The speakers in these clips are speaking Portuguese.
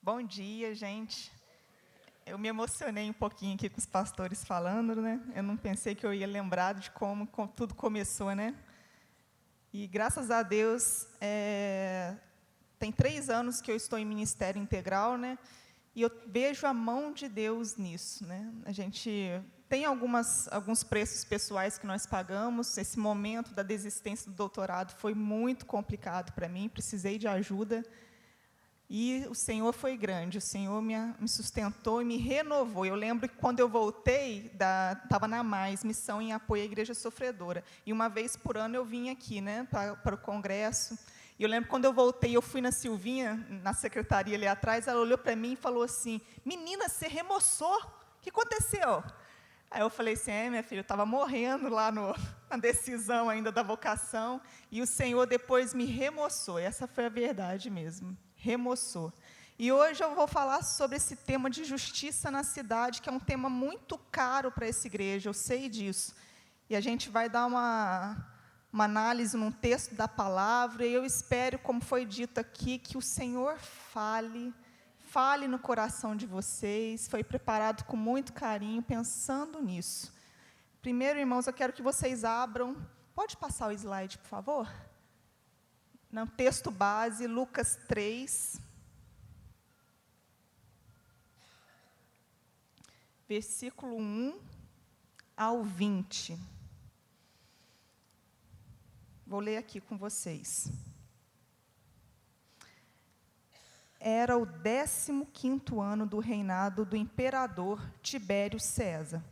Bom dia, gente. Eu me emocionei um pouquinho aqui com os pastores falando, né? Eu não pensei que eu ia lembrar de como tudo começou, né? E, graças a Deus, tem 3 anos que eu estou em ministério integral, né? E eu vejo a mão de Deus nisso, né? A gente tem alguns preços pessoais que nós pagamos. Esse momento da desistência do doutorado foi muito complicado para mim, precisei de ajuda. E o Senhor foi grande, o Senhor me sustentou e me renovou. Eu lembro que quando eu voltei, estava na Mais, missão em apoio à igreja sofredora. E uma vez por ano eu vinha aqui, né, para o congresso. E eu lembro quando eu voltei, eu fui na Silvinha, na secretaria ali atrás, ela olhou para mim e falou assim: menina, você remoçou? O que aconteceu? Aí eu falei assim: minha filha, eu estava morrendo lá na decisão ainda da vocação, e o Senhor depois me remoçou. Essa foi a verdade mesmo, remoçou. E hoje eu vou falar sobre esse tema de justiça na cidade, que é um tema muito caro para essa igreja, eu sei disso. E a gente vai dar uma análise num texto da palavra, e eu espero, como foi dito aqui, que o Senhor fale no coração de vocês. Foi preparado com muito carinho, pensando nisso. Primeiro, irmãos, eu quero que vocês abram, pode passar o slide, por favor? No texto base, Lucas 3, versículo 1 ao 20. Vou ler aqui com vocês. Era o 15º ano do reinado do imperador Tibério César.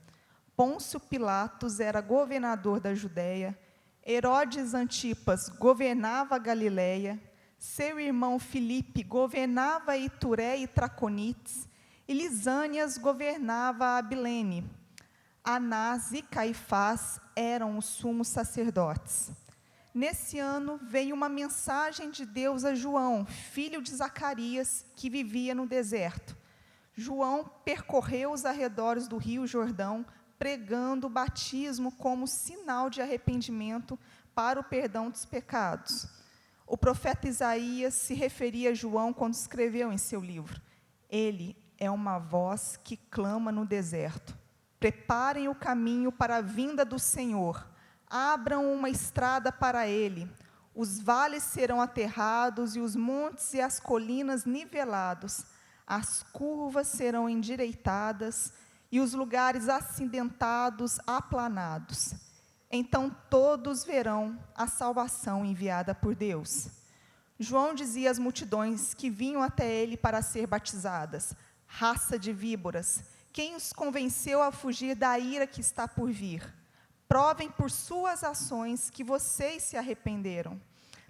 Pôncio Pilatos era governador da Judéia, Herodes Antipas governava a Galiléia, seu irmão Filipe governava Ituré e Traconites, e Lisânias governava a Abilene. Anás e Caifás eram os sumos sacerdotes. Nesse ano, veio uma mensagem de Deus a João, filho de Zacarias, que vivia no deserto. João percorreu os arredores do rio Jordão, pregando o batismo como sinal de arrependimento para o perdão dos pecados. O profeta Isaías se referia a João quando escreveu em seu livro: ele é uma voz que clama no deserto. Preparem o caminho para a vinda do Senhor. Abram uma estrada para ele. Os vales serão aterrados e os montes e as colinas nivelados. As curvas serão endireitadas e os lugares acidentados aplanados. Então todos verão a salvação enviada por Deus. João dizia às multidões que vinham até ele para ser batizadas: raça de víboras, quem os convenceu a fugir da ira que está por vir? Provem por suas ações que vocês se arrependeram.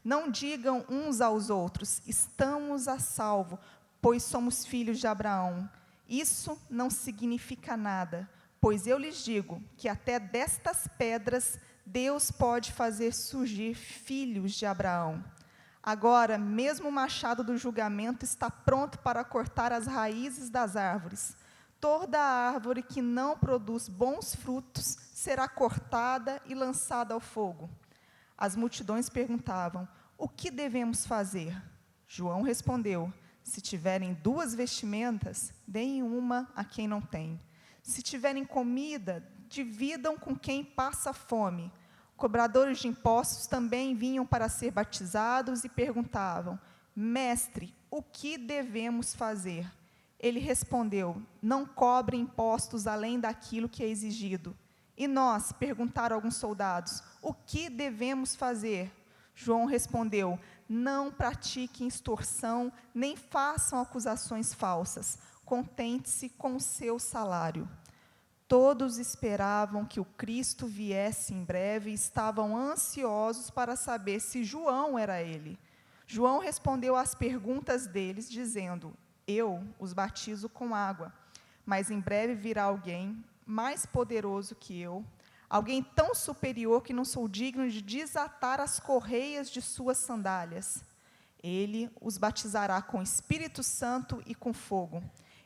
Não digam uns aos outros: estamos a salvo, pois somos filhos de Abraão. Isso não significa nada, pois eu lhes digo que até destas pedras Deus pode fazer surgir filhos de Abraão. Agora, mesmo o machado do julgamento está pronto para cortar as raízes das árvores. Toda árvore que não produz bons frutos será cortada e lançada ao fogo. As multidões perguntavam: o que devemos fazer? João respondeu: se tiverem 2 vestimentas, deem uma a quem não tem. Se tiverem comida, dividam com quem passa fome. Cobradores de impostos também vinham para ser batizados e perguntavam: mestre, o que devemos fazer? Ele respondeu: não cobre impostos além daquilo que é exigido. E nós, perguntaram alguns soldados, o que devemos fazer? João respondeu: não pratiquem extorsão, nem façam acusações falsas. Contente-se com o seu salário. Todos esperavam que o Cristo viesse em breve e estavam ansiosos para saber se João era ele. João respondeu às perguntas deles, dizendo: eu os batizo com água, mas em breve virá alguém mais poderoso que eu, alguém tão superior que não sou digno de desatar as correias de suas sandálias. Ele os batizará com Espírito Santo e com fogo.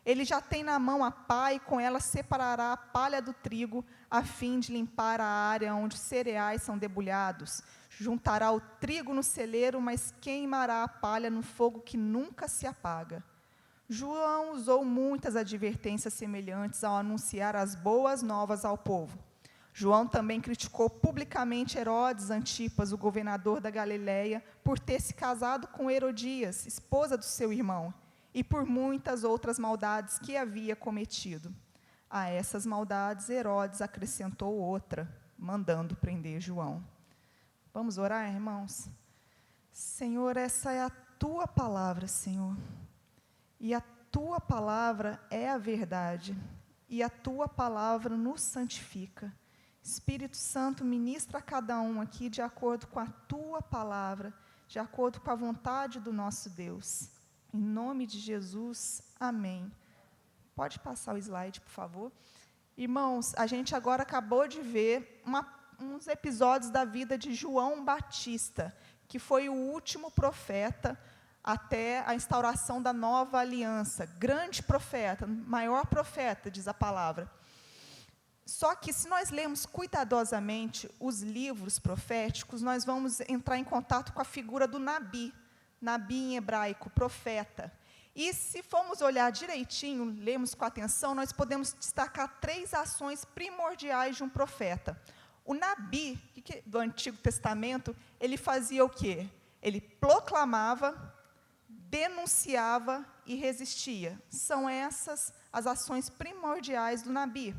Ele já tem na mão a pá e com ela separará a palha do trigo, a fim de limpar a área onde os cereais são debulhados. Juntará o trigo no celeiro, mas queimará a palha no fogo que nunca se apaga. João usou muitas advertências semelhantes ao anunciar as boas novas ao povo. João também criticou publicamente Herodes Antipas, o governador da Galileia, por ter se casado com Herodias, esposa do seu irmão, e por muitas outras maldades que havia cometido. A essas maldades, Herodes acrescentou outra, mandando prender João. Vamos orar, irmãos? Senhor, essa é a tua palavra, Senhor. E a tua palavra é a verdade. E a tua palavra nos santifica. Espírito Santo, ministra a cada um aqui de acordo com a tua palavra, de acordo com a vontade do nosso Deus. Em nome de Jesus, amém. Pode passar o slide, por favor. Irmãos, a gente agora acabou de ver uns episódios da vida de João Batista, que foi o último profeta até a instauração da nova aliança. Grande profeta, maior profeta, diz a palavra. Só que, se nós lermos cuidadosamente os livros proféticos, nós vamos entrar em contato com a figura do Nabi. Nabi em hebraico, profeta. E se formos olhar direitinho, lermos com atenção, nós podemos destacar 3 ações primordiais de um profeta. O Nabi, do Antigo Testamento, ele fazia o quê? Ele proclamava, denunciava e resistia. São essas as ações primordiais do Nabi.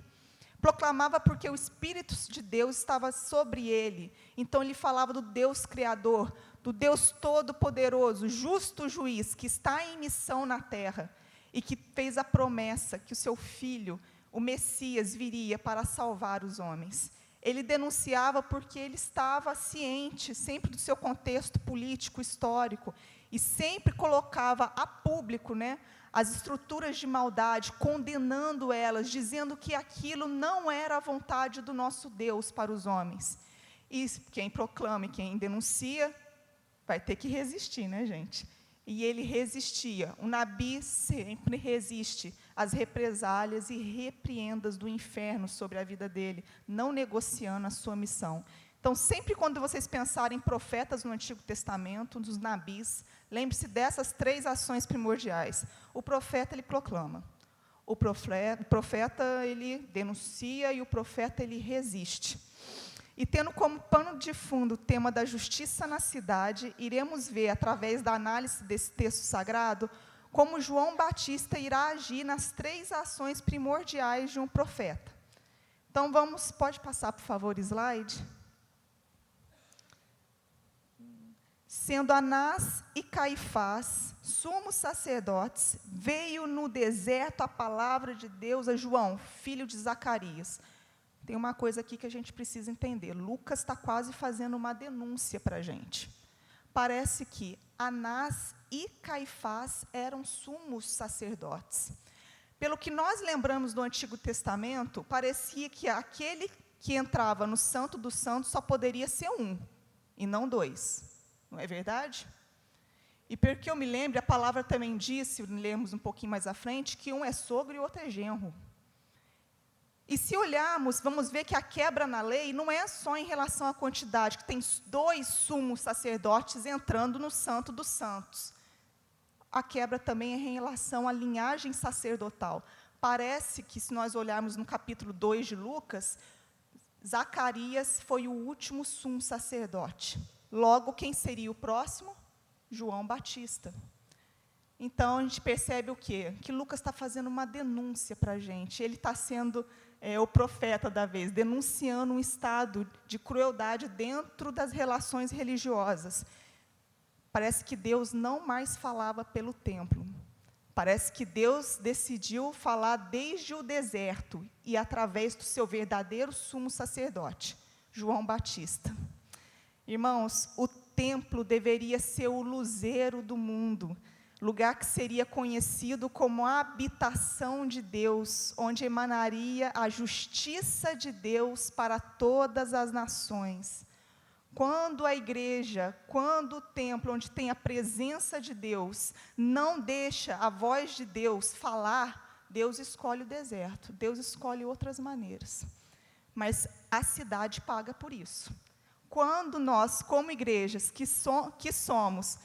Proclamava porque o Espírito de Deus estava sobre ele. Então, ele falava do Deus Criador, do Deus Todo-Poderoso, justo juiz, que está em missão na terra e que fez a promessa que o seu filho, o Messias, viria para salvar os homens. Ele denunciava porque ele estava ciente sempre do seu contexto político, histórico, e sempre colocava a público, as estruturas de maldade, condenando elas, dizendo que aquilo não era a vontade do nosso Deus para os homens. E quem proclama e quem denuncia, vai ter que resistir, gente? E ele resistia. O Nabi sempre resiste às represálias e repreendas do inferno sobre a vida dele, não negociando a sua missão. Então, sempre quando vocês pensarem em profetas no Antigo Testamento, dos nabis, lembre-se dessas 3 ações primordiais. O profeta, ele proclama. O profeta, ele denuncia, e o profeta, ele resiste. E tendo como pano de fundo o tema da justiça na cidade, iremos ver, através da análise desse texto sagrado, como João Batista irá agir nas 3 ações primordiais de um profeta. Então, pode passar, por favor, slide. Sendo Anás e Caifás, sumos sacerdotes, veio no deserto a palavra de Deus a João, filho de Zacarias. Tem uma coisa aqui que a gente precisa entender. Lucas está quase fazendo uma denúncia para a gente. Parece que Anás e Caifás eram sumos sacerdotes. Pelo que nós lembramos do Antigo Testamento, parecia que aquele que entrava no Santo dos Santos só poderia ser um, e não 2. Não é verdade? E pelo que eu me lembro, a palavra também diz, se lermos um pouquinho mais à frente, que um é sogro e o outro é genro. E se olharmos, vamos ver que a quebra na lei não é só em relação à quantidade, que tem 2 sumos sacerdotes entrando no Santo dos Santos. A quebra também é em relação à linhagem sacerdotal. Parece que, se nós olharmos no capítulo 2 de Lucas, Zacarias foi o último sumo sacerdote. Logo, quem seria o próximo? João Batista. Então, a gente percebe o quê? Que Lucas está fazendo uma denúncia para a gente. Ele está sendo o profeta da vez, denunciando um estado de crueldade dentro das relações religiosas. Parece que Deus não mais falava pelo templo. Parece que Deus decidiu falar desde o deserto e através do seu verdadeiro sumo sacerdote, João Batista. Irmãos, o templo deveria ser o luzeiro do mundo, lugar que seria conhecido como a habitação de Deus, onde emanaria a justiça de Deus para todas as nações. Quando a igreja, quando o templo, onde tem a presença de Deus, não deixa a voz de Deus falar, Deus escolhe o deserto, Deus escolhe outras maneiras. Mas a cidade paga por isso. Quando nós, como igrejas, que somos,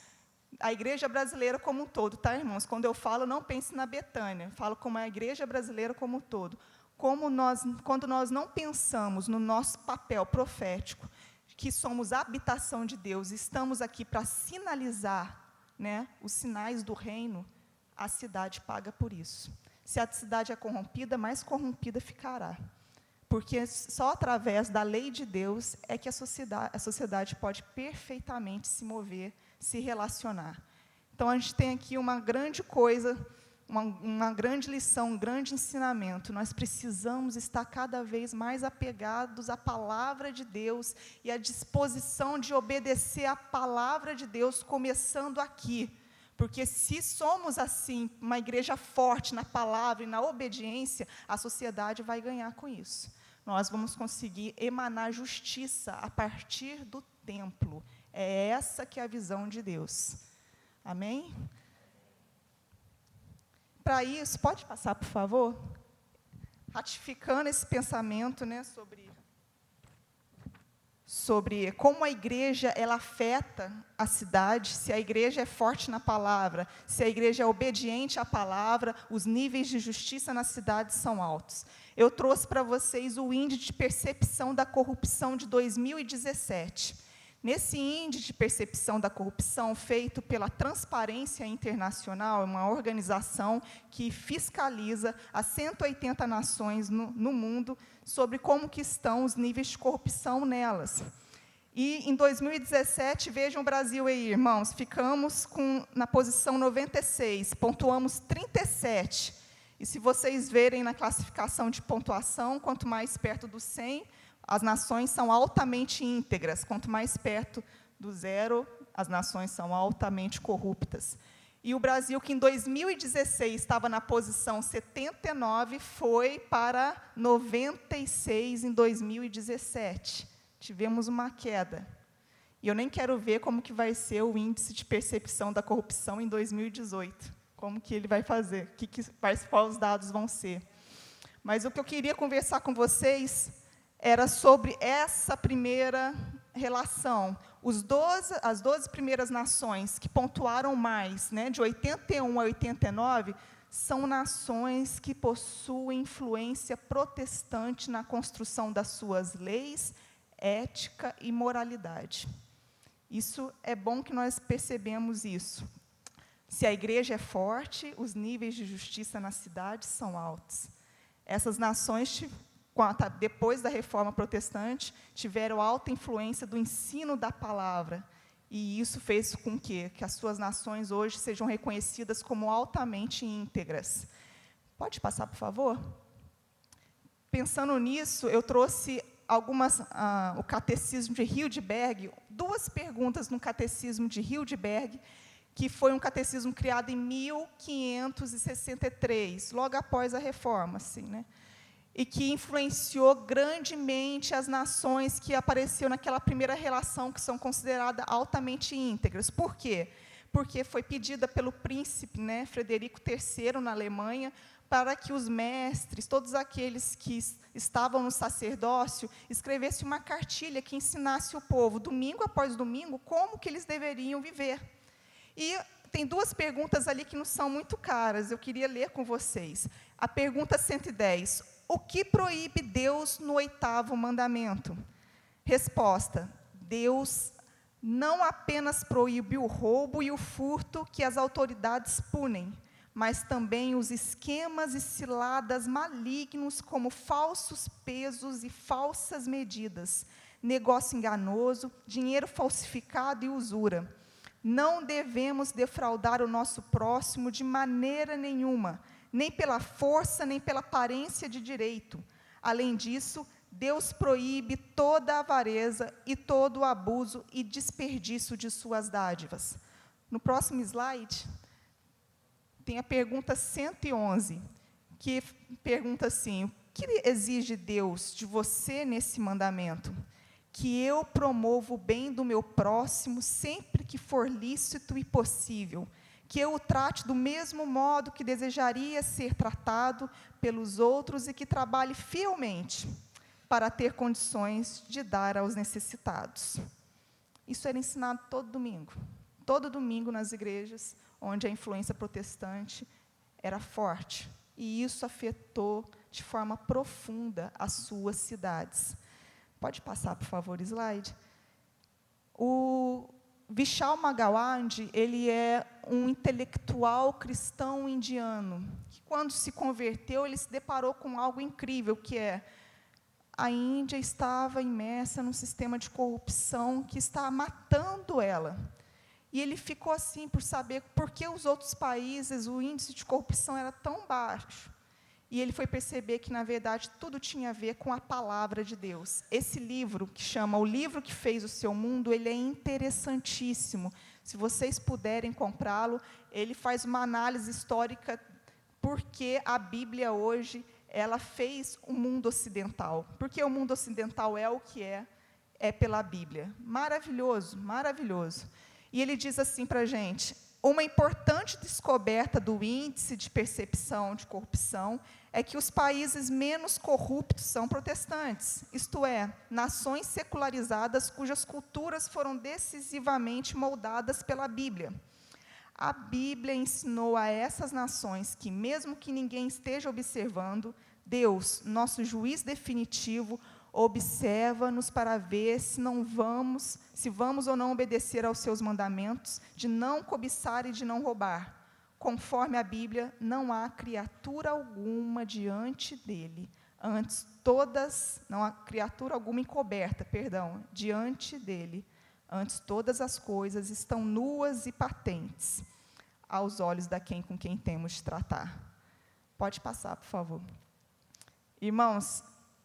a igreja brasileira como um todo, tá, irmãos? Quando eu falo, não pense na Betânia, falo como a igreja brasileira como um todo. Quando nós não pensamos no nosso papel profético, que somos a habitação de Deus, estamos aqui para sinalizar, né, os sinais do reino, a cidade paga por isso. Se a cidade é corrompida, mais corrompida ficará. Porque só através da lei de Deus é que a sociedade pode perfeitamente se mover, se relacionar. Então, a gente tem aqui uma grande coisa, uma grande lição, um grande ensinamento. Nós precisamos estar cada vez mais apegados à palavra de Deus e à disposição de obedecer à palavra de Deus, começando aqui. Porque se somos assim, uma igreja forte na palavra e na obediência, a sociedade vai ganhar com isso. Nós vamos conseguir emanar justiça a partir do templo. É essa que é a visão de Deus. Amém? Para isso, pode passar, por favor? Ratificando esse pensamento, né, sobre como a igreja ela afeta a cidade, se a igreja é forte na palavra, se a igreja é obediente à palavra, os níveis de justiça na cidade são altos. Eu trouxe para vocês o índice de percepção da corrupção de 2017. Nesse índice de percepção da corrupção, feito pela Transparência Internacional, uma organização que fiscaliza as 180 nações no mundo sobre como que estão os níveis de corrupção nelas. E, em 2017, vejam o Brasil aí, irmãos, ficamos na posição 96, pontuamos 37. E, se vocês verem na classificação de pontuação, quanto mais perto do 100, as nações são altamente íntegras. Quanto mais perto do 0, as nações são altamente corruptas. E o Brasil, que em 2016 estava na posição 79, foi para 96 em 2017. Tivemos uma queda. E eu nem quero ver como que vai ser o índice de percepção da corrupção em 2018. Como que ele vai fazer, quais os dados vão ser. Mas o que eu queria conversar com vocês era sobre essa primeira relação. As 12 primeiras nações que pontuaram mais, né, de 81 a 89, são nações que possuem influência protestante na construção das suas leis, ética e moralidade. Isso é bom que nós percebemos isso. Se a igreja é forte, os níveis de justiça na cidade são altos. Essas nações, depois da reforma protestante, tiveram alta influência do ensino da palavra, e isso fez com que as suas nações hoje sejam reconhecidas como altamente íntegras. Pode passar, por favor? Pensando nisso, eu trouxe o Catecismo de Heidelberg, 2 perguntas no Catecismo de Heidelberg, que foi um catecismo criado em 1563, logo após a reforma, assim, né? E que influenciou grandemente as nações que apareciam naquela primeira relação, que são consideradas altamente íntegras. Por quê? Porque foi pedida pelo príncipe, né, Frederico III, na Alemanha, para que os mestres, todos aqueles que estavam no sacerdócio, escrevessem uma cartilha que ensinasse o povo, domingo após domingo, como que eles deveriam viver. E tem 2 perguntas ali que não são muito caras, eu queria ler com vocês. A pergunta 110, o que proíbe Deus no 8º mandamento? Resposta, Deus não apenas proíbe o roubo e o furto que as autoridades punem, mas também os esquemas e ciladas malignos como falsos pesos e falsas medidas, negócio enganoso, dinheiro falsificado e usura. Não devemos defraudar o nosso próximo de maneira nenhuma, nem pela força, nem pela aparência de direito. Além disso, Deus proíbe toda a avareza e todo o abuso e desperdício de suas dádivas. No próximo slide, tem a pergunta 111, que pergunta assim, o que exige Deus de você nesse mandamento? Que eu promova o bem do meu próximo sempre que for lícito e possível, que eu o trate do mesmo modo que desejaria ser tratado pelos outros e que trabalhe fielmente para ter condições de dar aos necessitados. Isso era ensinado todo domingo nas igrejas, onde a influência protestante era forte, e isso afetou de forma profunda as suas cidades. Pode passar, por favor, o slide? O Vishal Bhagavad, ele é um intelectual cristão indiano, que quando se converteu, ele se deparou com algo incrível, que é a Índia estava imersa num sistema de corrupção que está matando ela. E ele ficou assim por saber por que os outros países, o índice de corrupção era tão baixo. E ele foi perceber que, na verdade, tudo tinha a ver com a palavra de Deus. Esse livro, que chama O Livro que Fez o Seu Mundo, ele é interessantíssimo. Se vocês puderem comprá-lo, ele faz uma análise histórica porque a Bíblia hoje, ela fez o mundo ocidental. Porque o mundo ocidental é o que é pela Bíblia. Maravilhoso, maravilhoso. E ele diz assim para a gente: uma importante descoberta do índice de percepção de corrupção é que os países menos corruptos são protestantes, isto é, nações secularizadas cujas culturas foram decisivamente moldadas pela Bíblia. A Bíblia ensinou a essas nações que, mesmo que ninguém esteja observando, Deus, nosso juiz definitivo, observa-nos para ver se vamos ou não obedecer aos seus mandamentos, de não cobiçar e de não roubar. Conforme a Bíblia, não há criatura alguma diante dele, não há criatura alguma encoberta, diante dele. Antes todas as coisas estão nuas e patentes aos olhos com quem temos de tratar. Pode passar, por favor. Irmãos,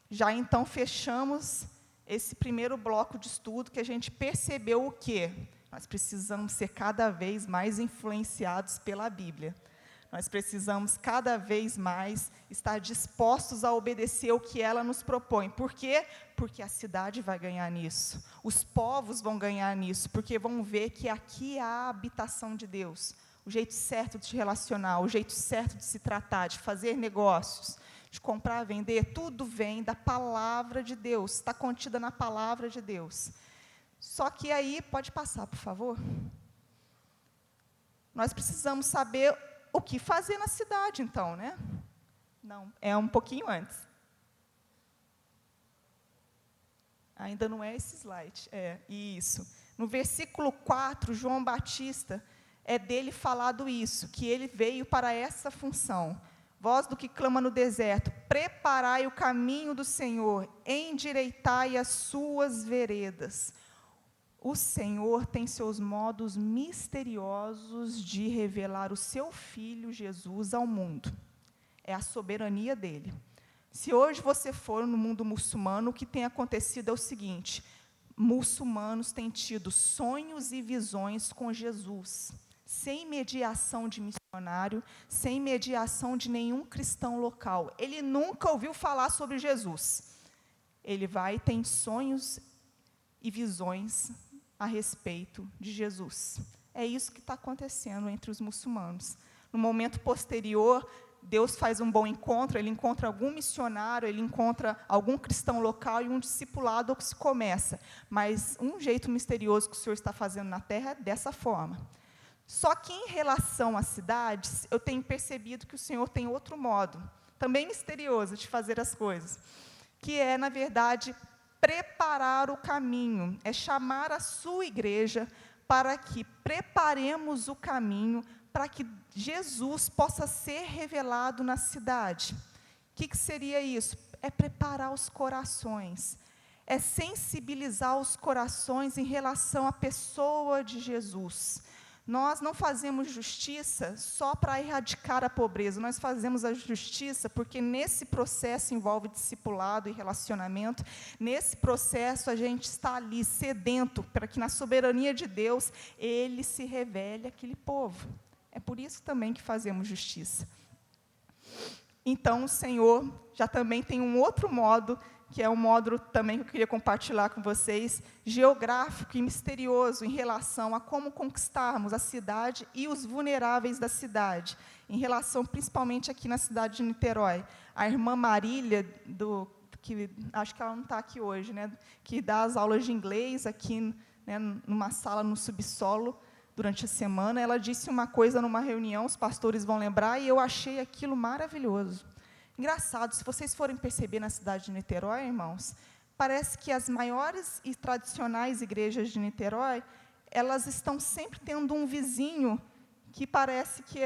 já então fechamos esse primeiro bloco de estudo, que a gente percebeu o quê? Nós precisamos ser cada vez mais influenciados pela Bíblia. Nós precisamos cada vez mais estar dispostos a obedecer o que ela nos propõe. Por quê? Porque a cidade vai ganhar nisso. Os povos vão ganhar nisso, porque vão ver que aqui há a habitação de Deus. O jeito certo de se relacionar, o jeito certo de se tratar, de fazer negócios, de comprar, vender, tudo vem da palavra de Deus, está contida na palavra de Deus. Só que aí, pode passar, por favor? Nós precisamos saber o que fazer na cidade, então, né? Não, é um pouquinho antes. Ainda não é esse slide, isso. No versículo 4, João Batista, é dele falado isso, que ele veio para essa função. Voz do que clama no deserto, preparai o caminho do Senhor, endireitai as suas veredas. O Senhor tem seus modos misteriosos de revelar o seu Filho Jesus ao mundo. É a soberania dele. Se hoje você for no mundo muçulmano, o que tem acontecido é o seguinte: muçulmanos têm tido sonhos e visões com Jesus, sem mediação de missionário, sem mediação de nenhum cristão local. Ele nunca ouviu falar sobre Jesus. Ele vai e tem sonhos e visões a respeito de Jesus. É isso que está acontecendo entre os muçulmanos. No momento posterior, Deus faz um bom encontro, ele encontra algum missionário, ele encontra algum cristão local e um discipulado que se começa. Mas um jeito misterioso que o Senhor está fazendo na terra é dessa forma. Só que em relação às cidades, eu tenho percebido que o Senhor tem outro modo, também misterioso, de fazer as coisas, que é, na verdade, preparar o caminho, é chamar a sua igreja para que preparemos o caminho para que Jesus possa ser revelado na cidade. O que seria isso? É preparar os corações, é sensibilizar os corações em relação à pessoa de Jesus. Nós não fazemos justiça só para erradicar a pobreza, nós fazemos a justiça porque nesse processo envolve discipulado e relacionamento, nesse processo a gente está ali sedento para que na soberania de Deus Ele se revele àquele povo. É por isso também que fazemos justiça. Então o Senhor já também tem um outro modo que é um módulo também que eu queria compartilhar com vocês, geográfico e misterioso em relação a como conquistarmos a cidade e os vulneráveis da cidade, em relação principalmente aqui na cidade de Niterói. A irmã Marília, que acho que ela não está aqui hoje, né, que dá as aulas de inglês aqui, né, numa sala no subsolo, durante a semana, ela disse uma coisa numa reunião, os pastores vão lembrar, e eu achei aquilo maravilhoso. Engraçado, se vocês forem perceber na cidade de Niterói, irmãos, parece que as maiores e tradicionais igrejas de Niterói, elas estão sempre tendo um vizinho que parece que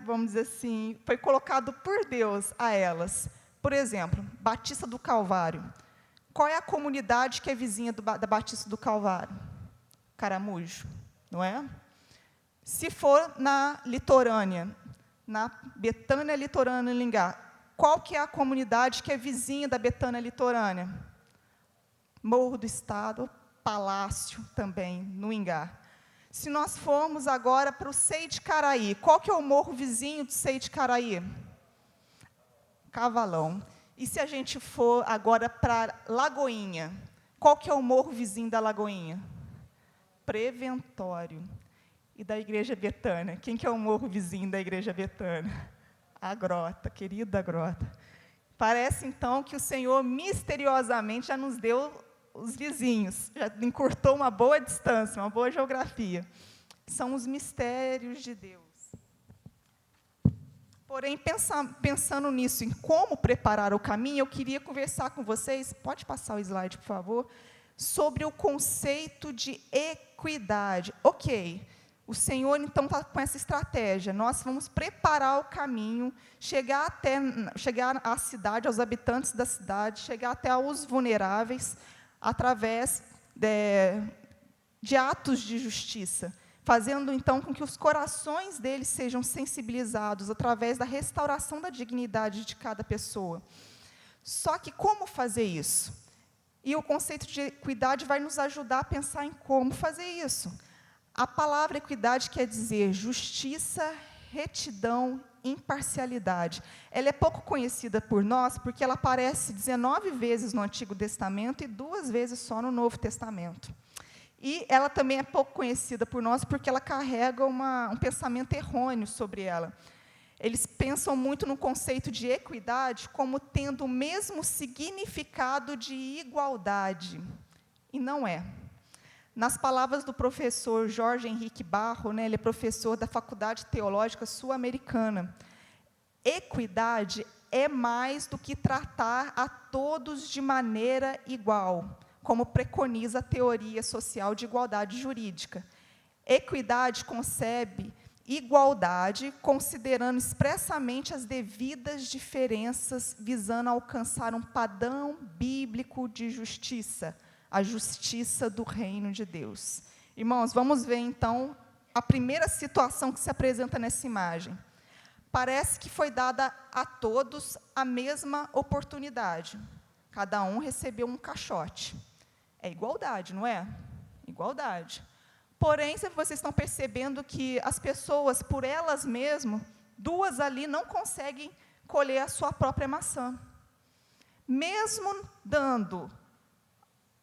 vamos dizer assim, foi colocado por Deus a elas. Por exemplo, Batista do Calvário. Qual é a comunidade que é vizinha da Batista do Calvário? Caramujo, não é? Se for na litorânea, na Betânia Litorânea Lingá, qual que é a comunidade que é vizinha da Betânia Litorânea? Morro do Estado, Palácio também, no Ingá. Se nós formos agora para o Sei de Caraí, qual que é o morro vizinho do Sei de Caraí? Cavalão. E se a gente for agora para Lagoinha, qual que é o morro vizinho da Lagoinha? Preventório. E da Igreja Betânia? Quem que é o morro vizinho da Igreja Betânia? A Grota, querida Grota. Parece, então, que o Senhor, misteriosamente, já nos deu os vizinhos, já encurtou uma boa distância, uma boa geografia. São os mistérios de Deus. Porém, pensando nisso, em como preparar o caminho, eu queria conversar com vocês, pode passar o slide, por favor, sobre o conceito de equidade. Ok, o Senhor, então, está com essa estratégia. Nós vamos preparar o caminho, chegar à cidade, aos habitantes da cidade, chegar até aos vulneráveis, através de atos de justiça, fazendo, então, com que os corações deles sejam sensibilizados, através da restauração da dignidade de cada pessoa. Só que como fazer isso? E o conceito de equidade vai nos ajudar a pensar em como fazer isso. A palavra equidade quer dizer justiça, retidão, imparcialidade. Ela é pouco conhecida por nós, porque ela aparece 19 vezes no Antigo Testamento e 2 vezes só no Novo Testamento. E ela também é pouco conhecida por nós, porque ela carrega um pensamento errôneo sobre ela. Eles pensam muito no conceito de equidade como tendo o mesmo significado de igualdade. E não é. Nas palavras do professor Jorge Henrique Barro, né, ele é professor da Faculdade Teológica Sul-Americana, equidade é mais do que tratar a todos de maneira igual, como preconiza a teoria social de igualdade jurídica. Equidade concebe igualdade, considerando expressamente as devidas diferenças, visando alcançar um padrão bíblico de justiça, a justiça do reino de Deus. Irmãos, vamos ver, então, a primeira situação que se apresenta nessa imagem. Parece que foi dada a todos a mesma oportunidade. Cada um recebeu um caixote. É igualdade, não é? Igualdade. Porém, vocês estão percebendo que as pessoas, por elas mesmas, 2 ali não conseguem colher a sua própria maçã. Mesmo dando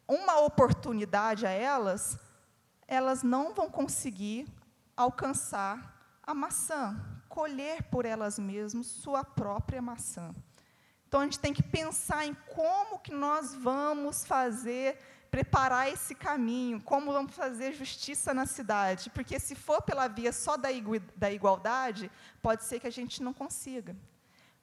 uma oportunidade a elas, elas não vão conseguir alcançar a maçã, colher por elas mesmas sua própria maçã. Então, a gente tem que pensar em como que nós vamos preparar esse caminho, como vamos fazer justiça na cidade, porque se for pela via só da igualdade, pode ser que a gente não consiga.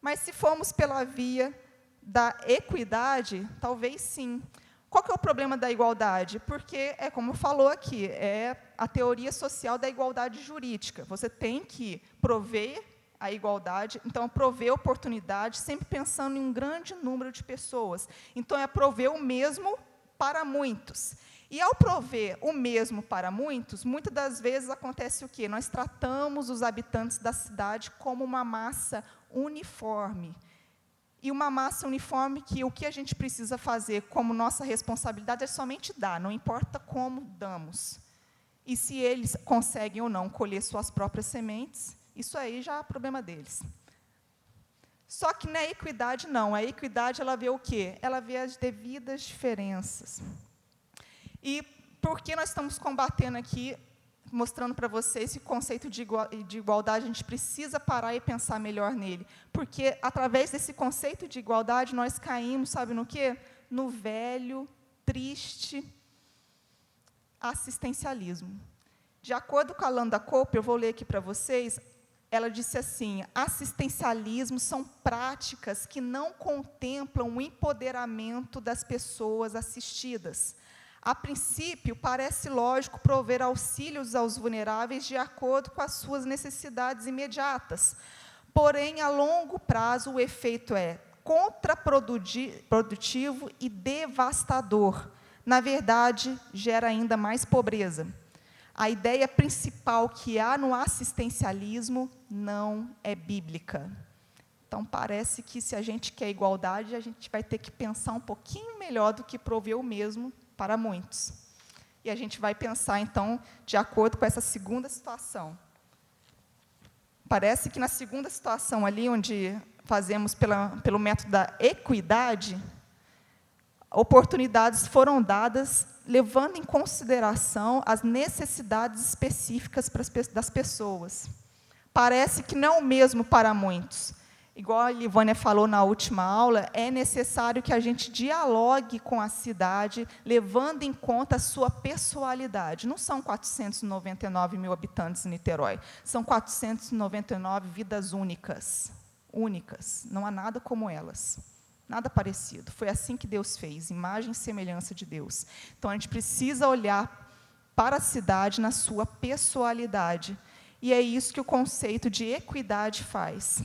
Mas se formos pela via da equidade, talvez sim. Qual que é o problema da igualdade? Porque, como falou aqui, é a teoria social da igualdade jurídica. Você tem que prover a igualdade, então, prover oportunidade, sempre pensando em um grande número de pessoas. Então, é prover o mesmo para muitos. E, ao prover o mesmo para muitos, muitas das vezes acontece o quê? Nós tratamos os habitantes da cidade como uma massa uniforme. E uma massa uniforme que o que a gente precisa fazer como nossa responsabilidade é somente dar, não importa como damos. E se eles conseguem ou não colher suas próprias sementes, isso aí já é problema deles. Só que na equidade não. A equidade, ela vê o quê? Ela vê as devidas diferenças. E por que nós estamos combatendo aqui, mostrando para vocês esse conceito de igualdade, a gente precisa parar e pensar melhor nele. Porque, através desse conceito de igualdade, nós caímos, sabe no quê? No velho, triste assistencialismo. De acordo com a Landa Cope, eu vou ler aqui para vocês, ela disse assim: assistencialismo são práticas que não contemplam o empoderamento das pessoas assistidas. A princípio, parece lógico prover auxílios aos vulneráveis de acordo com as suas necessidades imediatas. Porém, a longo prazo, o efeito é contraprodutivo e devastador. Na verdade, gera ainda mais pobreza. A ideia principal que há no assistencialismo não é bíblica. Então, parece que, se a gente quer igualdade, a gente vai ter que pensar um pouquinho melhor do que prover o mesmo para muitos. E a gente vai pensar, então, de acordo com essa segunda situação. Parece que na segunda situação ali, onde fazemos pelo método da equidade, oportunidades foram dadas levando em consideração as necessidades específicas das pessoas. Parece que não é o mesmo para muitos. Igual a Livânia falou na última aula, é necessário que a gente dialogue com a cidade, levando em conta a sua pessoalidade. Não são 499 mil habitantes em Niterói, são 499 vidas únicas. Únicas, não há nada como elas. Nada parecido. Foi assim que Deus fez, imagem e semelhança de Deus. Então, a gente precisa olhar para a cidade na sua pessoalidade. E é isso que o conceito de equidade faz.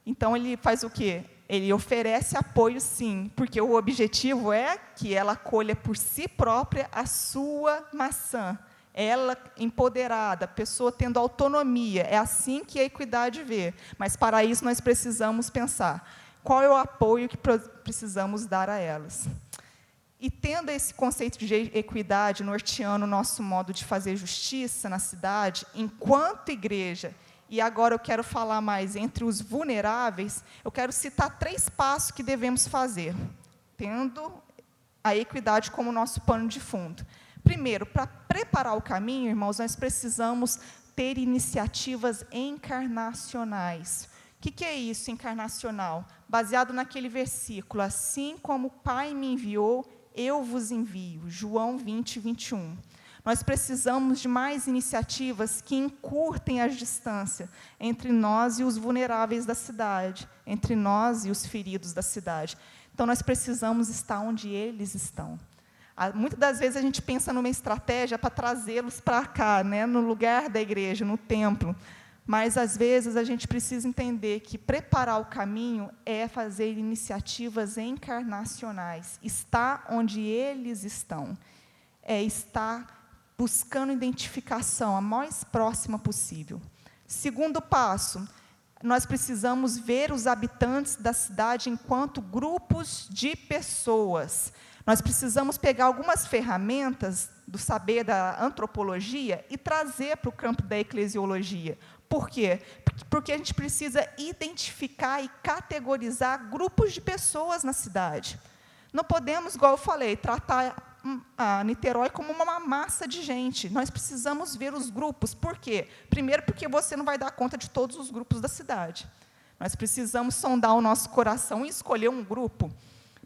Então, ele faz o quê? Ele oferece apoio, sim, porque o objetivo é que ela colha por si própria a sua maçã. Ela empoderada, a pessoa tendo autonomia. É assim que a equidade vê. Mas, para isso, nós precisamos pensar qual é o apoio que precisamos dar a elas. E, tendo esse conceito de equidade norteando o nosso modo de fazer justiça na cidade, enquanto igreja, e agora eu quero falar mais entre os vulneráveis, eu quero citar 3 passos que devemos fazer, tendo a equidade como nosso pano de fundo. Primeiro, para preparar o caminho, irmãos, nós precisamos ter iniciativas encarnacionais. O que é isso, encarnacional? Baseado naquele versículo, assim como o Pai me enviou, eu vos envio, João 20, 21. Nós precisamos de mais iniciativas que encurtem as distâncias entre nós e os vulneráveis da cidade, entre nós e os feridos da cidade. Então, nós precisamos estar onde eles estão. Muitas das vezes a gente pensa numa estratégia para trazê-los para cá, né, no lugar da igreja, no templo. Mas, às vezes, a gente precisa entender que preparar o caminho é fazer iniciativas encarnacionais, estar onde eles estão, é estar buscando identificação a mais próxima possível. Segundo passo, nós precisamos ver os habitantes da cidade enquanto grupos de pessoas. Nós precisamos pegar algumas ferramentas do saber da antropologia e trazer para o campo da eclesiologia. Por quê? Porque a gente precisa identificar e categorizar grupos de pessoas na cidade. Não podemos, igual eu falei, tratar a Niterói como uma massa de gente. Nós precisamos ver os grupos. Por quê? Primeiro, porque você não vai dar conta de todos os grupos da cidade. Nós precisamos sondar o nosso coração e escolher um grupo.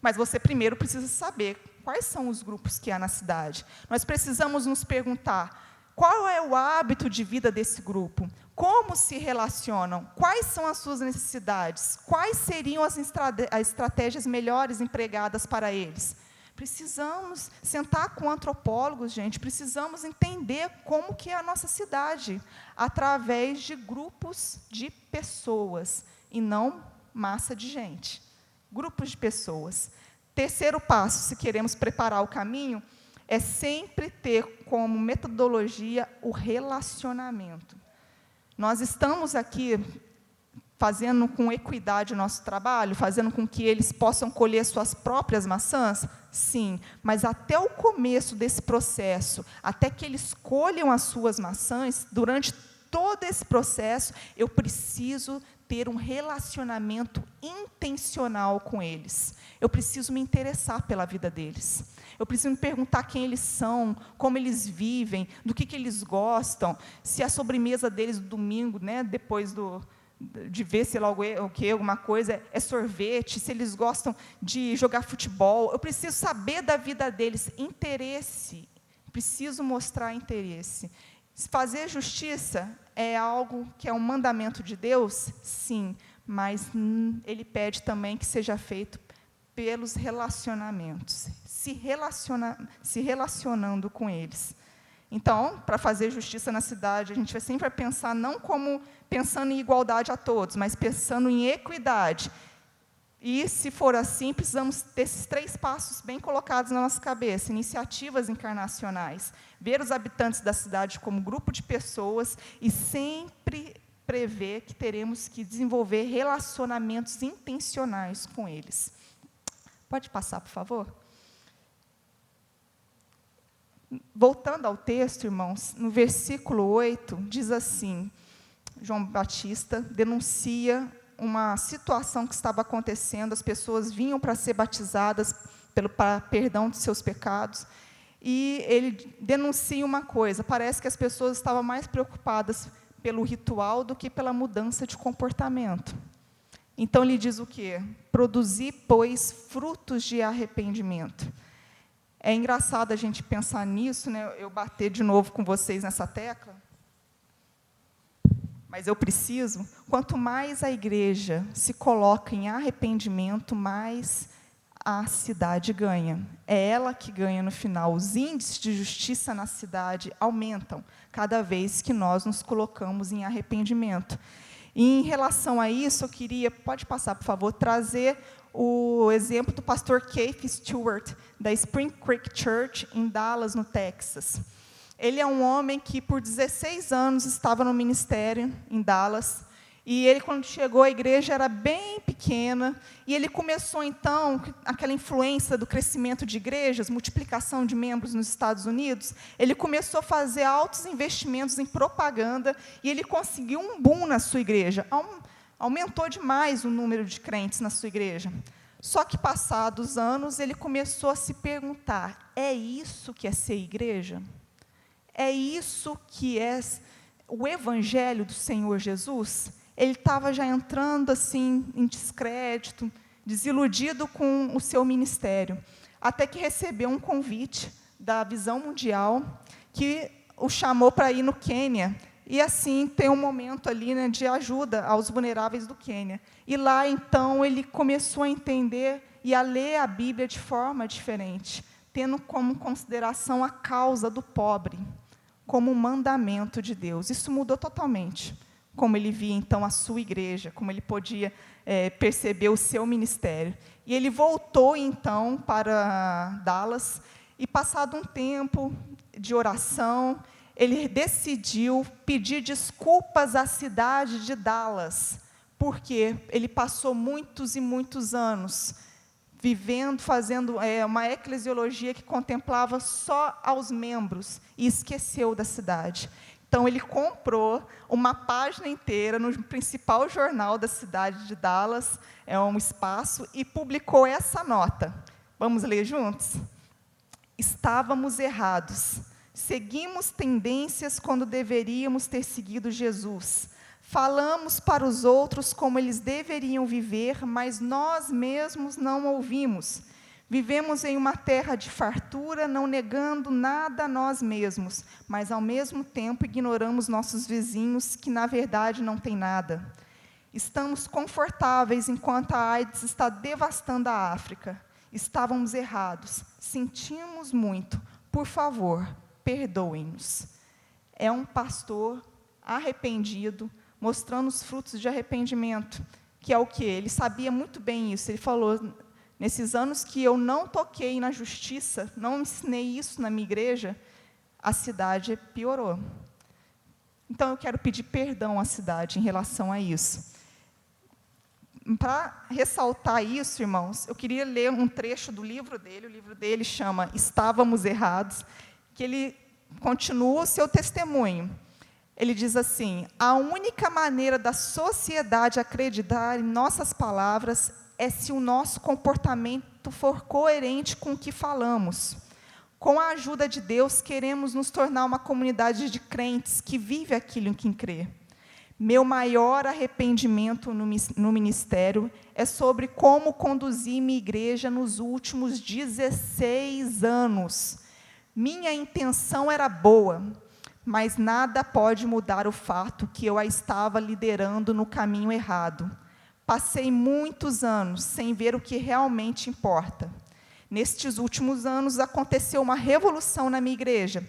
Mas você primeiro precisa saber quais são os grupos que há na cidade. Nós precisamos nos perguntar qual é o hábito de vida desse grupo, como se relacionam, quais são as suas necessidades, quais seriam as estratégias melhores empregadas para eles. Precisamos sentar com antropólogos, gente, precisamos entender como que é a nossa cidade, através de grupos de pessoas, e não massa de gente. Grupos de pessoas. Terceiro passo, se queremos preparar o caminho, é sempre ter como metodologia o relacionamento. Nós estamos aqui fazendo com equidade o nosso trabalho, fazendo com que eles possam colher suas próprias maçãs? Sim, mas até o começo desse processo, até que eles colham as suas maçãs, durante todo esse processo, eu preciso ter um relacionamento intencional com eles. Eu preciso me interessar pela vida deles. Eu preciso me perguntar quem eles são, como eles vivem, do que eles gostam, se a sobremesa deles no domingo, né, depois de ver, sei lá, alguma coisa, é sorvete, se eles gostam de jogar futebol. Eu preciso saber da vida deles, interesse. Preciso mostrar interesse. Fazer justiça é algo que é um mandamento de Deus? Sim, mas Ele pede também que seja feito pelos relacionamentos, se relacionando com eles. Então, para fazer justiça na cidade, a gente vai sempre pensar não como pensando em igualdade a todos, mas pensando em equidade. E, se for assim, precisamos ter esses 3 passos bem colocados na nossa cabeça: iniciativas encarnacionais, ver os habitantes da cidade como grupo de pessoas e sempre prever que teremos que desenvolver relacionamentos intencionais com eles. Pode passar, por favor? Voltando ao texto, irmãos, no versículo 8, diz assim: João Batista denuncia uma situação que estava acontecendo, as pessoas vinham para ser batizadas para perdão de seus pecados, e ele denuncia uma coisa: parece que as pessoas estavam mais preocupadas pelo ritual do que pela mudança de comportamento. Então ele diz o quê? Produzir, pois, frutos de arrependimento. É engraçado a gente pensar nisso, né? Eu bater de novo com vocês nessa tecla, mas eu preciso. Quanto mais a igreja se coloca em arrependimento, mais a cidade ganha. É ela que ganha no final. Os índices de justiça na cidade aumentam cada vez que nós nos colocamos em arrependimento. E, em relação a isso, eu queria, pode passar, por favor, trazer o exemplo do pastor Keith Stewart, da Spring Creek Church, em Dallas, no Texas. Ele é um homem que, por 16 anos, estava no ministério em Dallas, e ele, quando chegou, a igreja era bem pequena, e ele começou, então, aquela influência do crescimento de igrejas, multiplicação de membros nos Estados Unidos, ele começou a fazer altos investimentos em propaganda, e ele conseguiu um boom na sua igreja. Aumentou demais o número de crentes na sua igreja. Só que, passados anos, ele começou a se perguntar: é isso que é ser igreja? É isso que é o evangelho do Senhor Jesus? Ele estava já entrando assim em descrédito, desiludido com o seu ministério, até que recebeu um convite da Visão Mundial, que o chamou para ir no Quênia, e assim ter um momento ali, né, de ajuda aos vulneráveis do Quênia. E lá, então, ele começou a entender e a ler a Bíblia de forma diferente, tendo como consideração a causa do pobre, como um mandamento de Deus. Isso mudou totalmente como ele via, então, a sua igreja, como ele podia perceber o seu ministério. E ele voltou, então, para Dallas, e, passado um tempo de oração, ele decidiu pedir desculpas à cidade de Dallas, porque ele passou muitos e muitos anos vivendo, fazendo uma eclesiologia que contemplava só aos membros, e esqueceu da cidade. Então, ele comprou uma página inteira no principal jornal da cidade de Dallas, é um espaço, e publicou essa nota. Vamos ler juntos? Estávamos errados. Seguimos tendências quando deveríamos ter seguido Jesus. Falamos para os outros como eles deveriam viver, mas nós mesmos não ouvimos. Vivemos em uma terra de fartura, não negando nada a nós mesmos, mas, ao mesmo tempo, ignoramos nossos vizinhos, que, na verdade, não têm nada. Estamos confortáveis enquanto a AIDS está devastando a África. Estávamos errados. Sentimos muito. Por favor, perdoem-nos. É um pastor arrependido, mostrando os frutos de arrependimento, que é o quê? Ele sabia muito bem isso. Ele falou: nesses anos que eu não toquei na justiça, não ensinei isso na minha igreja, a cidade piorou. Então, eu quero pedir perdão à cidade em relação a isso. Para ressaltar isso, irmãos, eu queria ler um trecho do livro dele. O livro dele chama Estávamos Errados, que ele continua o seu testemunho. Ele diz assim: a única maneira da sociedade acreditar em nossas palavras é se o nosso comportamento for coerente com o que falamos. Com a ajuda de Deus, queremos nos tornar uma comunidade de crentes que vive aquilo em que crê. Meu maior arrependimento no ministério é sobre como conduzi minha igreja nos últimos 16 anos. Minha intenção era boa, mas nada pode mudar o fato que eu a estava liderando no caminho errado. Passei muitos anos sem ver o que realmente importa. Nestes últimos anos, aconteceu uma revolução na minha igreja.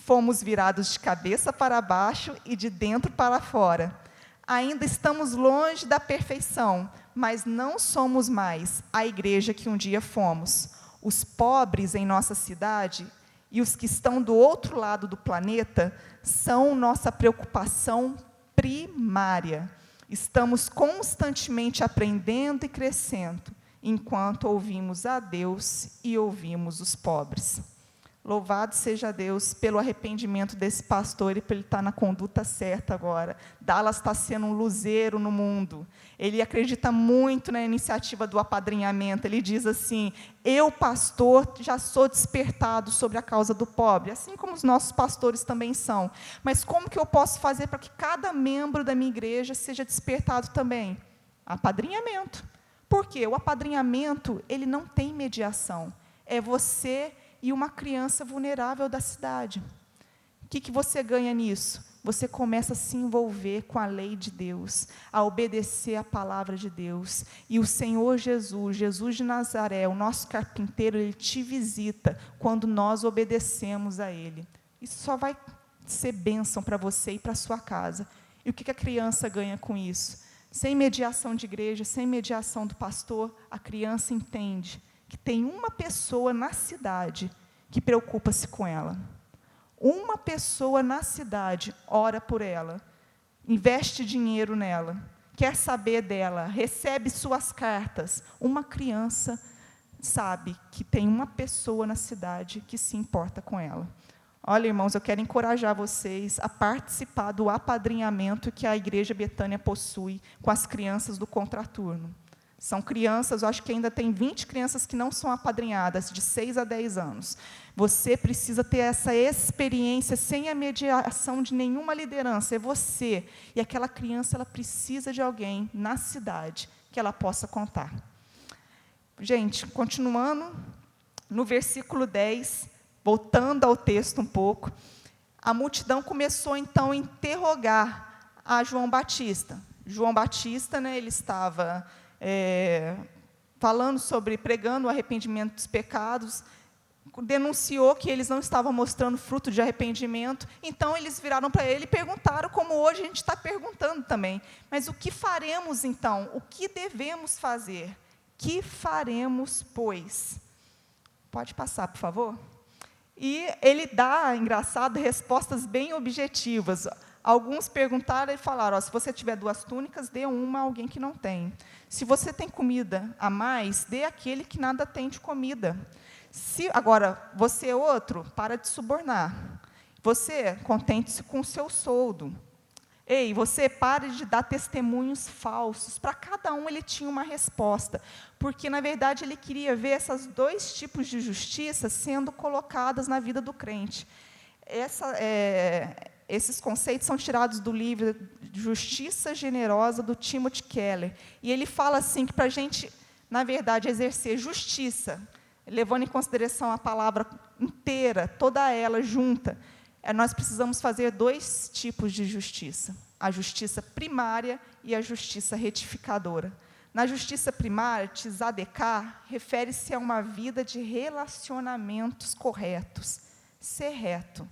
Fomos virados de cabeça para baixo e de dentro para fora. Ainda estamos longe da perfeição, mas não somos mais a igreja que um dia fomos. Os pobres em nossa cidade e os que estão do outro lado do planeta são nossa preocupação primária. Estamos constantemente aprendendo e crescendo, enquanto ouvimos a Deus e ouvimos os pobres. Louvado seja Deus pelo arrependimento desse pastor e por ele estar na conduta certa agora. Dallas está sendo um luzeiro no mundo. Ele acredita muito na iniciativa do apadrinhamento. Ele diz assim: eu, pastor, já sou despertado sobre a causa do pobre, assim como os nossos pastores também são. Mas como que eu posso fazer para que cada membro da minha igreja seja despertado também? Apadrinhamento. Por quê? O apadrinhamento, ele não tem mediação. É você e uma criança vulnerável da cidade. O que você ganha nisso? Você começa a se envolver com a lei de Deus, a obedecer a palavra de Deus. E o Senhor Jesus, Jesus de Nazaré, o nosso carpinteiro, Ele te visita quando nós obedecemos a Ele. Isso só vai ser bênção para você e para a sua casa. E o que a criança ganha com isso? Sem mediação de igreja, sem mediação do pastor, a criança entende que tem uma pessoa na cidade que preocupa-se com ela. Uma pessoa na cidade ora por ela, investe dinheiro nela, quer saber dela, recebe suas cartas. Uma criança sabe que tem uma pessoa na cidade que se importa com ela. Olha, irmãos, eu quero encorajar vocês a participar do apadrinhamento que a Igreja Betânia possui com as crianças do contraturno. São crianças, eu acho que ainda tem 20 crianças que não são apadrinhadas, de 6 a 10 anos. Você precisa ter essa experiência sem a mediação de nenhuma liderança, é você. E aquela criança, ela precisa de alguém na cidade que ela possa contar. Gente, continuando, no versículo 10, voltando ao texto um pouco, a multidão começou, então, a interrogar a João Batista. João Batista, ele estava falando sobre, pregando o arrependimento dos pecados, denunciou que eles não estavam mostrando fruto de arrependimento, então eles viraram para ele e perguntaram, como hoje a gente está perguntando também, mas o que faremos então? O que devemos fazer? Que faremos, pois? Pode passar, por favor? E ele dá, engraçado, respostas bem objetivas. Alguns perguntaram e falaram, se você tiver 2 túnicas, dê uma a alguém que não tem. Se você tem comida a mais, dê àquele que nada tem de comida. Agora, você é outro, para de subornar. Você, contente-se com o seu soldo. Ei, você pare de dar testemunhos falsos. Para cada um ele tinha uma resposta, porque, na verdade, ele queria ver esses 2 tipos de justiça sendo colocadas na vida do crente. Esses conceitos são tirados do livro Justiça Generosa, do Timothy Keller. E ele fala assim, que para a gente, na verdade, exercer justiça, levando em consideração a palavra inteira, toda ela junta, nós precisamos fazer 2 tipos de justiça. A justiça primária e a justiça retificadora. Na justiça primária, tzedekah, refere-se a uma vida de relacionamentos corretos. Ser reto.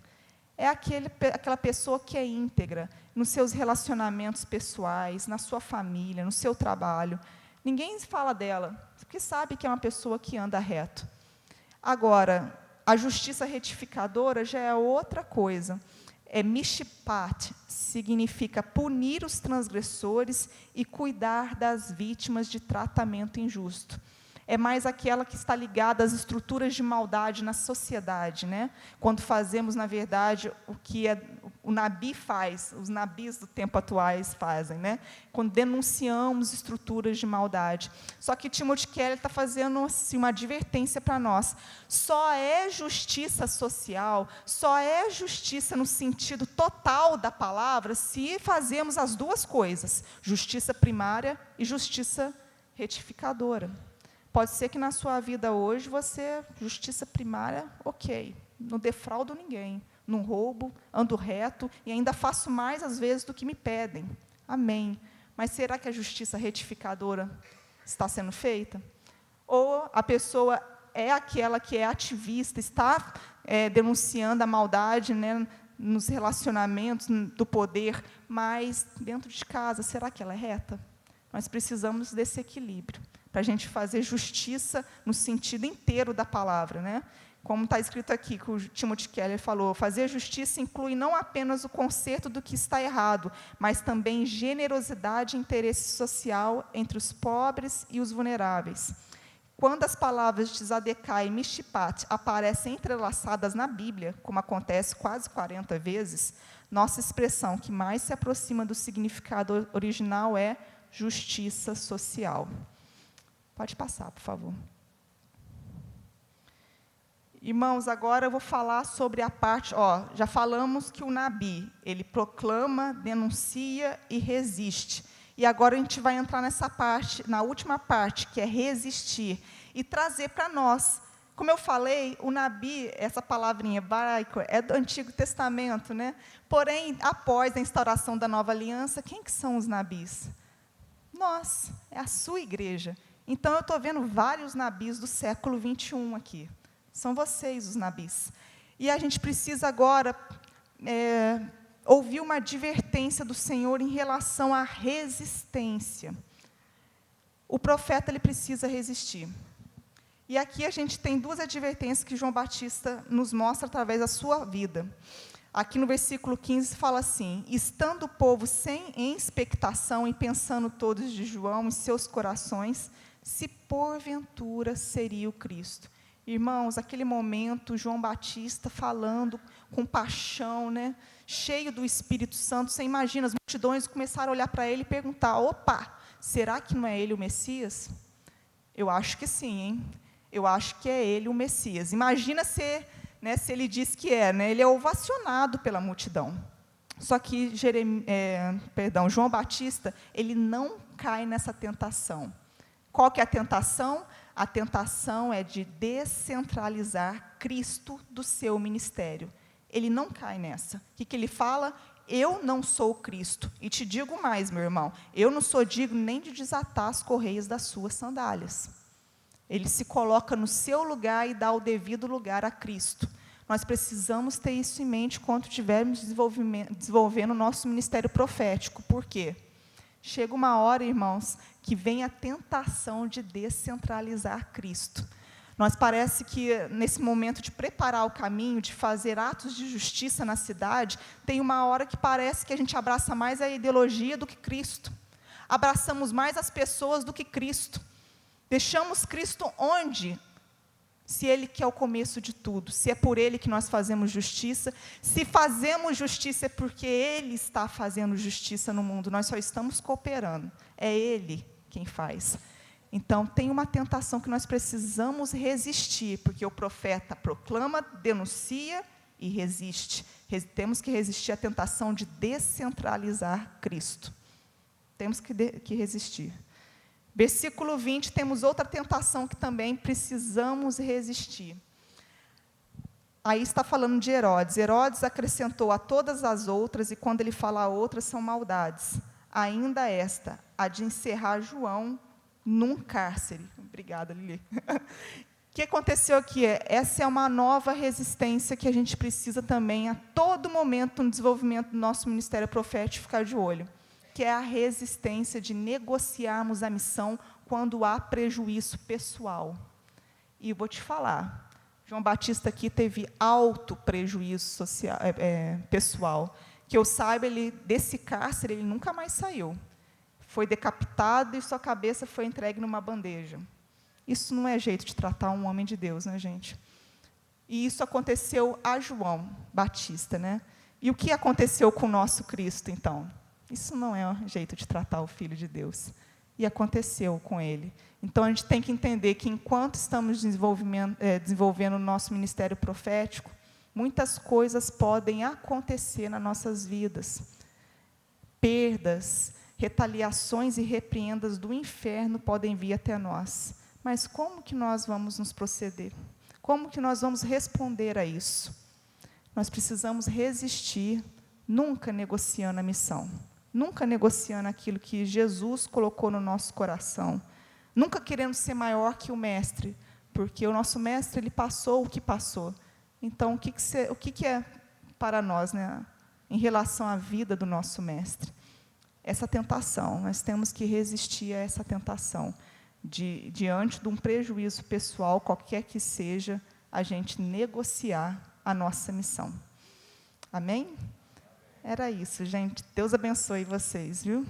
É aquela pessoa que é íntegra nos seus relacionamentos pessoais, na sua família, no seu trabalho. Ninguém fala dela, porque sabe que é uma pessoa que anda reto. Agora, a justiça retificadora já é outra coisa. Mishpat, significa punir os transgressores e cuidar das vítimas de tratamento injusto. é mais aquela que está ligada às estruturas de maldade na sociedade, né? Quando fazemos, na verdade, o que o Nabi faz, os Nabis do tempo atuais fazem, né? Quando denunciamos estruturas de maldade. Só que Timothy Keller está fazendo assim, uma advertência para nós. Só é justiça social, só é justiça no sentido total da palavra, se fazemos as duas coisas, justiça primária e justiça retificadora. Pode ser que na sua vida hoje você, justiça primária, ok, não defraudo ninguém, não roubo, ando reto e ainda faço mais às vezes do que me pedem. Amém. Mas será que a justiça retificadora está sendo feita? Ou a pessoa é aquela que é ativista, está denunciando a maldade, né, nos relacionamentos do poder, mas dentro de casa, será que ela é reta? Nós precisamos desse equilíbrio, para a gente fazer justiça no sentido inteiro da palavra, né? Como está escrito aqui, que o Timothy Keller falou, fazer justiça inclui não apenas o conserto do que está errado, mas também generosidade e interesse social entre os pobres e os vulneráveis. Quando as palavras de Tzadekah e Mishpat aparecem entrelaçadas na Bíblia, como acontece quase 40 vezes, nossa expressão que mais se aproxima do significado original é justiça social. Pode passar, por favor. Irmãos, agora eu vou falar sobre a parte, já falamos que o Nabi, ele proclama, denuncia e resiste. E agora a gente vai entrar nessa parte, na última parte, que é resistir, e trazer para nós. Como eu falei, o Nabi, essa palavrinha hebraica, é do Antigo Testamento, né? Porém, após a instauração da Nova Aliança, quem que são os Nabis? Nós, é a sua igreja. Então, eu estou vendo vários Nabis do século 21 aqui. São vocês os Nabis. E a gente precisa agora ouvir uma advertência do Senhor em relação à resistência. O profeta ele precisa resistir. E aqui a gente tem duas advertências que João Batista nos mostra através da sua vida. Aqui no versículo 15 fala assim, estando o povo em expectação e pensando todos de João em seus corações, se porventura seria o Cristo. Irmãos, aquele momento, João Batista falando com paixão, né, cheio do Espírito Santo, você imagina, as multidões começaram a olhar para ele e perguntar, opa, será que não é ele o Messias? Eu acho que sim, hein? Eu acho que é ele o Messias. Imagina se ele diz que é, né, ele é ovacionado pela multidão. Só que João Batista, ele não cai nessa tentação. Qual que é a tentação? A tentação é de descentralizar Cristo do seu ministério. Ele não cai nessa. O que ele fala? Eu não sou Cristo. E te digo mais, meu irmão, eu não sou digno nem de desatar as correias das suas sandálias. Ele se coloca no seu lugar e dá o devido lugar a Cristo. Nós precisamos ter isso em mente quando estivermos desenvolvendo o nosso ministério profético. Por quê? Chega uma hora, irmãos, que vem a tentação de descentralizar Cristo. Nós parece que, nesse momento de preparar o caminho, de fazer atos de justiça na cidade, tem uma hora que parece que a gente abraça mais a ideologia do que Cristo. Abraçamos mais as pessoas do que Cristo. Deixamos Cristo onde? Se Ele que é o começo de tudo, se é por Ele que nós fazemos justiça, se fazemos justiça é porque Ele está fazendo justiça no mundo, nós só estamos cooperando, é Ele quem faz. Então, tem uma tentação que nós precisamos resistir, porque o profeta proclama, denuncia e resiste. Temos que resistir à tentação de descentralizar Cristo. Temos que resistir. Versículo 20, temos outra tentação que também precisamos resistir. Aí está falando de Herodes. Herodes acrescentou a todas as outras, e quando ele fala a outras, são maldades. Ainda esta, a de encerrar João num cárcere. Obrigada, Lili. O que aconteceu aqui? Essa é uma nova resistência que a gente precisa também, a todo momento, no desenvolvimento do nosso ministério profético, ficar de olho. Que é a resistência de negociarmos a missão quando há prejuízo pessoal. E eu vou te falar, João Batista aqui teve alto prejuízo social, pessoal. Que eu saiba, desse cárcere, ele nunca mais saiu. Foi decapitado e sua cabeça foi entregue numa bandeja. Isso não é jeito de tratar um homem de Deus, né, gente? E isso aconteceu a João Batista, né? E o que aconteceu com o nosso Cristo, então? Isso não é um jeito de tratar o Filho de Deus. E aconteceu com ele. Então, a gente tem que entender que, enquanto estamos desenvolvendo o nosso ministério profético, muitas coisas podem acontecer nas nossas vidas. Perdas, retaliações e repreendas do inferno podem vir até nós. Mas como que nós vamos nos proceder? Como que nós vamos responder a isso? Nós precisamos resistir, nunca negociando a missão. Nunca negociando aquilo que Jesus colocou no nosso coração. Nunca querendo ser maior que o mestre, porque o nosso mestre, ele passou o que passou. Então, o que é para nós, né, em relação à vida do nosso mestre? Essa tentação, nós temos que resistir a essa tentação, diante de um prejuízo pessoal, qualquer que seja, a gente negociar a nossa missão. Amém? Era isso, gente. Deus abençoe vocês, viu?